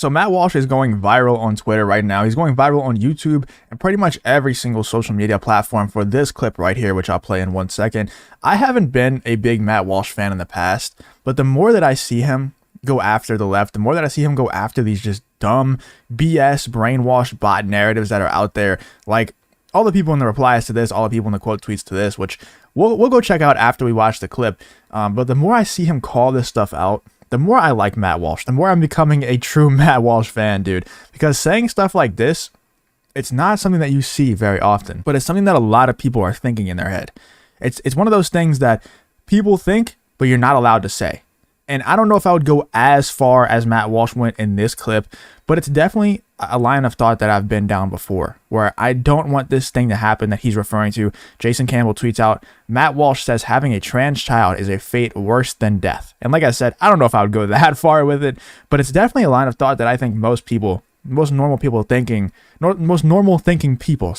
So Matt Walsh is going viral on Twitter right now. He's going viral on YouTube and pretty much every single social media platform for this clip right here, which I'll play in 1 second. I haven't been a big Matt Walsh fan in the past, but the more that I see him go after the left, the more that I see him go after these just dumb BS brainwashed bot narratives that are out there, like all the people in the replies to this, all the people in the quote tweets to this, which we'll go check out after we watch the clip. But the more I see him call this stuff out, the more I like Matt Walsh, the more I'm becoming a true Matt Walsh fan, dude. Because saying stuff like this, it's not something that you see very often, but it's something that a lot of people are thinking in their head. It's one of those things that people think, but you're not allowed to say. And I don't know if I would go as far as Matt Walsh went in this clip, but it's definitely a line of thought that I've been down before, where I don't want this thing to happen that he's referring to. Jason Campbell tweets out, Matt Walsh says having a trans child is a fate worse than death. And like I said, I don't know if I would go that far with it, but it's definitely a line of thought that I think most normal thinking people,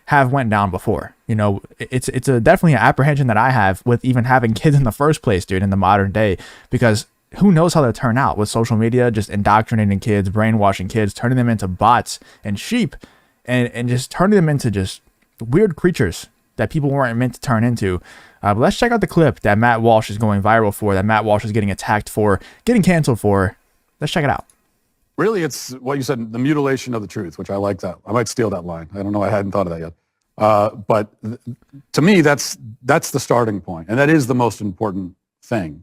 have went down before. You know, it's definitely an apprehension that I have with even having kids in the first place, dude, in the modern day, because who knows how they'll turn out with social media, just indoctrinating kids, brainwashing kids, turning them into bots and sheep, and just turning them into just weird creatures that people weren't meant to turn into. But let's check out the clip that Matt Walsh is going viral for, that Matt Walsh is getting attacked for, getting canceled for. Let's check it out. Really, it's what you said, the mutilation of the truth, which I like that. I might steal that line. I don't know. I hadn't thought of that yet. But to me, that's the starting point. And that is the most important thing.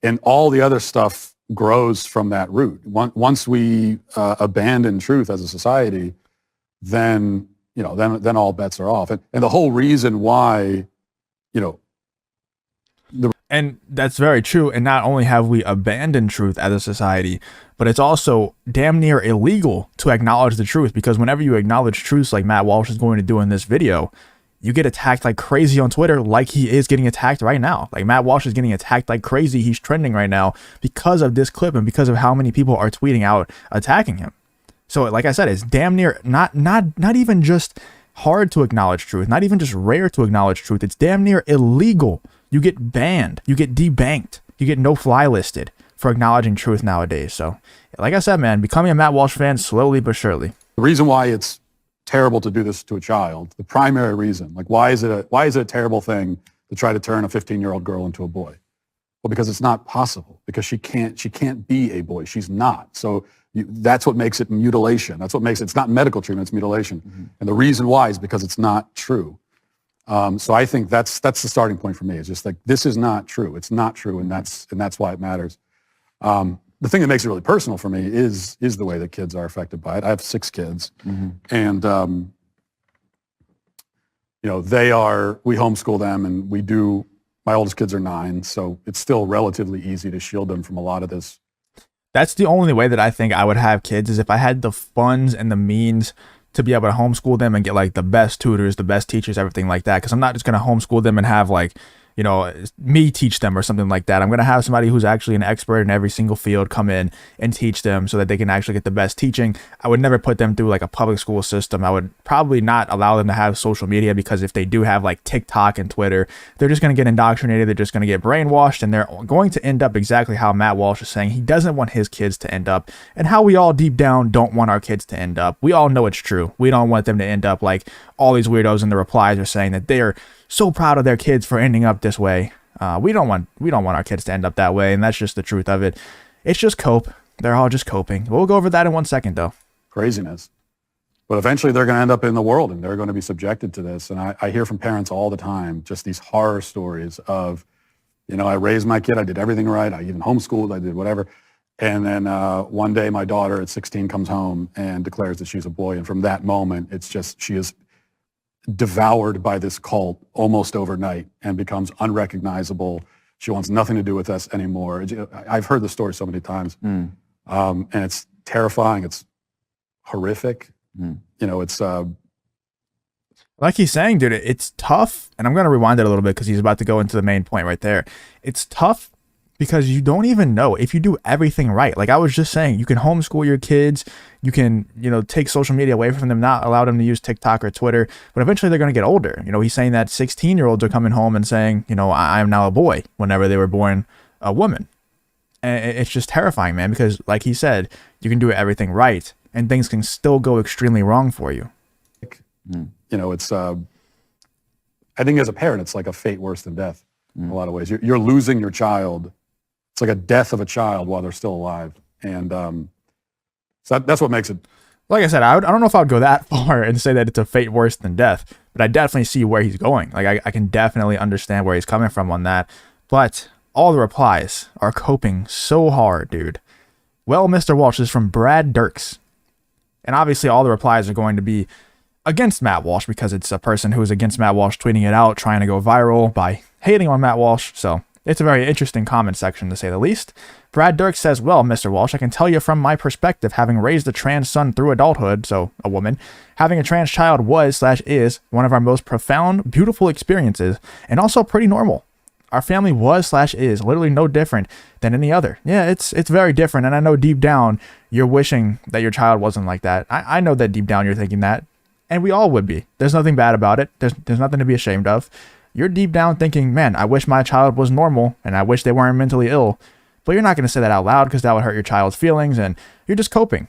And all the other stuff grows from that root. Once we abandon truth as a society, then all bets are off. And the whole reason why, and that's very true. And not only have we abandoned truth as a society, but it's also damn near illegal to acknowledge the truth, because whenever you acknowledge truths like Matt Walsh is going to do in this video, you get attacked like crazy on Twitter, like he is getting attacked right now. Like Matt Walsh is getting attacked like crazy. He's trending right now because of this clip and because of how many people are tweeting out attacking him. So like I said, it's damn near not even just hard to acknowledge truth, not even just rare to acknowledge truth. It's damn near illegal. You get banned, you get debanked, you get no-fly listed for acknowledging truth nowadays. So like I said, man, becoming a Matt Walsh fan slowly but surely. The reason why it's terrible to do this to a child, the primary reason, like why is it a terrible thing to try to turn a 15-year-old girl into a boy? Well, because it's not possible, because she can't be a boy. She's not. So that's what makes it mutilation. That's what makes it's not medical treatment, it's mutilation. Mm-hmm. And the reason why is because it's not true. So I think that's the starting point for me. It's just like, this is not true. It's not true, and that's why it matters. The thing that makes it really personal for me is the way that kids are affected by it. I have 6 kids, mm-hmm. and we homeschool them, and we do. My oldest kids are 9, so it's still relatively easy to shield them from a lot of this. That's the only way that I think I would have kids, is if I had the funds and the means to be able to homeschool them and get like the best tutors, the best teachers, everything like that. Because I'm not just going to homeschool them and have like, me teach them or something like that. I'm going to have somebody who's actually an expert in every single field come in and teach them so that they can actually get the best teaching. I would never put them through like a public school system. I would probably not allow them to have social media, because if they do have like TikTok and Twitter, they're just going to get indoctrinated. They're just going to get brainwashed, and they're going to end up exactly how Matt Walsh is saying he doesn't want his kids to end up, and how we all deep down don't want our kids to end up. We all know it's true. We don't want them to end up like all these weirdos in the replies are saying, that they're so proud of their kids for ending up this way. We don't want our kids to end up that way, and that's just the truth of it. It's just cope. They're all just coping. We'll go over that in 1 second, though. Craziness. But eventually they're going to end up in the world, and they're going to be subjected to this. And I hear from parents all the time just these horror stories of, I raised my kid, I did everything right, I even homeschooled, I did whatever. And then one day my daughter at 16 comes home and declares that she's a boy. And from that moment, it's just, she is devoured by this cult almost overnight and becomes unrecognizable. She wants nothing to do with us anymore. I've heard the story so many times. And it's terrifying. It's horrific. It's like he's saying, dude, it's tough. And I'm going to rewind it a little bit because he's about to go into the main point right there. It's tough because you don't even know if you do everything right. Like I was just saying, you can homeschool your kids. You can, take social media away from them, not allow them to use TikTok or Twitter, but eventually they're going to get older. He's saying that 16-year-olds are coming home and saying, I am now a boy, whenever they were born a woman. And it's just terrifying, man, because like he said, you can do everything right and things can still go extremely wrong for you. You know, it's, I think as a parent, it's like a fate worse than death in a lot of ways. You're losing your child. It's like a death of a child while they're still alive. And so that's what makes it. Like I said, I don't know if I would go that far and say that it's a fate worse than death, but I definitely see where he's going. Like I can definitely understand where he's coming from on that. But all the replies are coping so hard, dude. Well, Mr. Walsh is from Brad Dirks. And obviously all the replies are going to be against Matt Walsh because it's a person who is against Matt Walsh tweeting it out, trying to go viral by hating on Matt Walsh. So it's a very interesting comment section to say the least. Brad Dirks says, well, Mr. Walsh, I can tell you from my perspective, having raised a trans son through adulthood, so a woman, having a trans child was/is one of our most profound, beautiful experiences, and also pretty normal. Our family was/is literally no different than any other. Yeah, it's very different, and I know deep down you're wishing that your child wasn't like that. I know that deep down you're thinking that, and we all would be. There's nothing bad about it. There's nothing to be ashamed of. You're deep down thinking, man, I wish my child was normal, and I wish they weren't mentally ill. But you're not going to say that out loud because that would hurt your child's feelings, and you're just coping.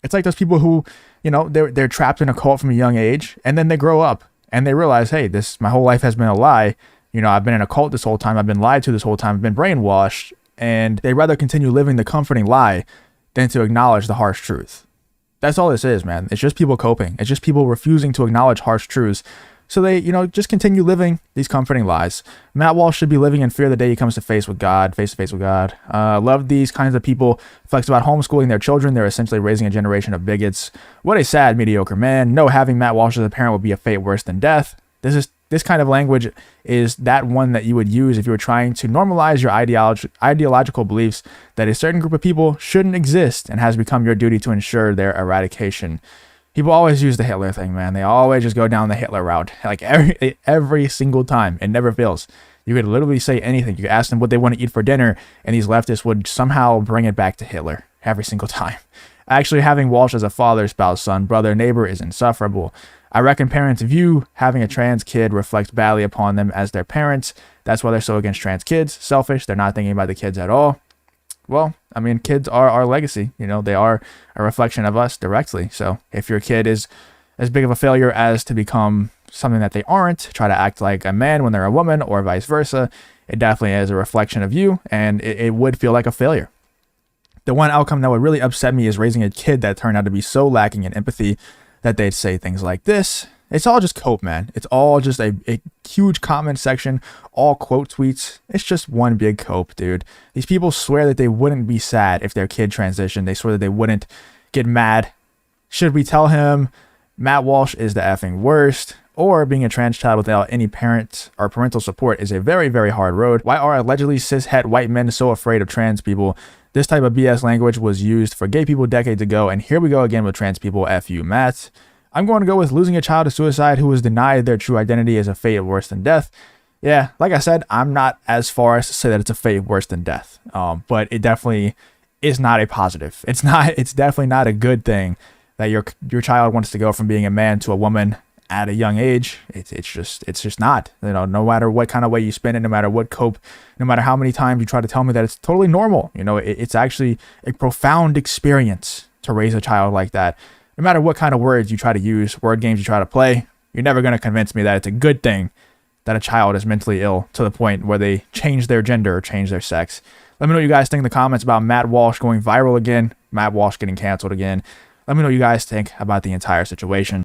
It's like those people who, you know, they're trapped in a cult from a young age, and then they grow up, and they realize, hey, my whole life has been a lie. You know, I've been in a cult this whole time. I've been lied to this whole time. I've been brainwashed, and they rather continue living the comforting lie than to acknowledge the harsh truth. That's all this is, man. It's just people coping. It's just people refusing to acknowledge harsh truths. So they, you know, just continue living these comforting lies. Matt Walsh should be living in fear the day he comes to face to face with God. Love these kinds of people. Flex about homeschooling their children. They're essentially raising a generation of bigots. What a sad, mediocre man. No, having Matt Walsh as a parent would be a fate worse than death. This kind of language is that one that you would use if you were trying to normalize your ideological beliefs that a certain group of people shouldn't exist and has become your duty to ensure their eradication. People always use the Hitler thing, man. They always just go down the Hitler route. Like every single time. It never fails. You could literally say anything. You could ask them what they want to eat for dinner, and these leftists would somehow bring it back to Hitler every single time. Actually, having Walsh as a father, spouse, son, brother, neighbor is insufferable. I reckon parents view having a trans kid reflects badly upon them as their parents. That's why they're so against trans kids. Selfish. They're not thinking about the kids at all. Well, I mean, kids are our legacy. You know, they are a reflection of us directly. So if your kid is as big of a failure as to become something that they aren't, try to act like a man when they're a woman or vice versa, it definitely is a reflection of you, and it would feel like a failure. The one outcome that would really upset me is raising a kid that turned out to be so lacking in empathy that they'd say things like this. It's all just cope, man. It's all just a huge comment section, all quote tweets. It's just one big cope, dude. These people swear that they wouldn't be sad if their kid transitioned. They swear that they wouldn't get mad. Should we tell him Matt Walsh is the effing worst? Or being a trans child without any parent or parental support is a very, very hard road. Why are allegedly cishet white men so afraid of trans people? This type of BS language was used for gay people decades ago, and here we go again with trans people. F you, Matt. I'm going to go with losing a child to suicide who was denied their true identity as a fate worse than death. Yeah, like I said, I'm not as far as to say that it's a fate worse than death. But it definitely is not a positive. It's definitely not a good thing that your child wants to go from being a man to a woman at a young age. It's just not. You know, no matter what kind of way you spin it, no matter what cope, no matter how many times you try to tell me that it's totally normal. You know, it's actually a profound experience to raise a child like that. No matter what kind of words you try to use, word games you try to play, you're never going to convince me that it's a good thing that a child is mentally ill to the point where they change their gender or change their sex. Let me know what you guys think in the comments about Matt Walsh going viral again, Matt Walsh getting canceled again. Let me know what you guys think about the entire situation.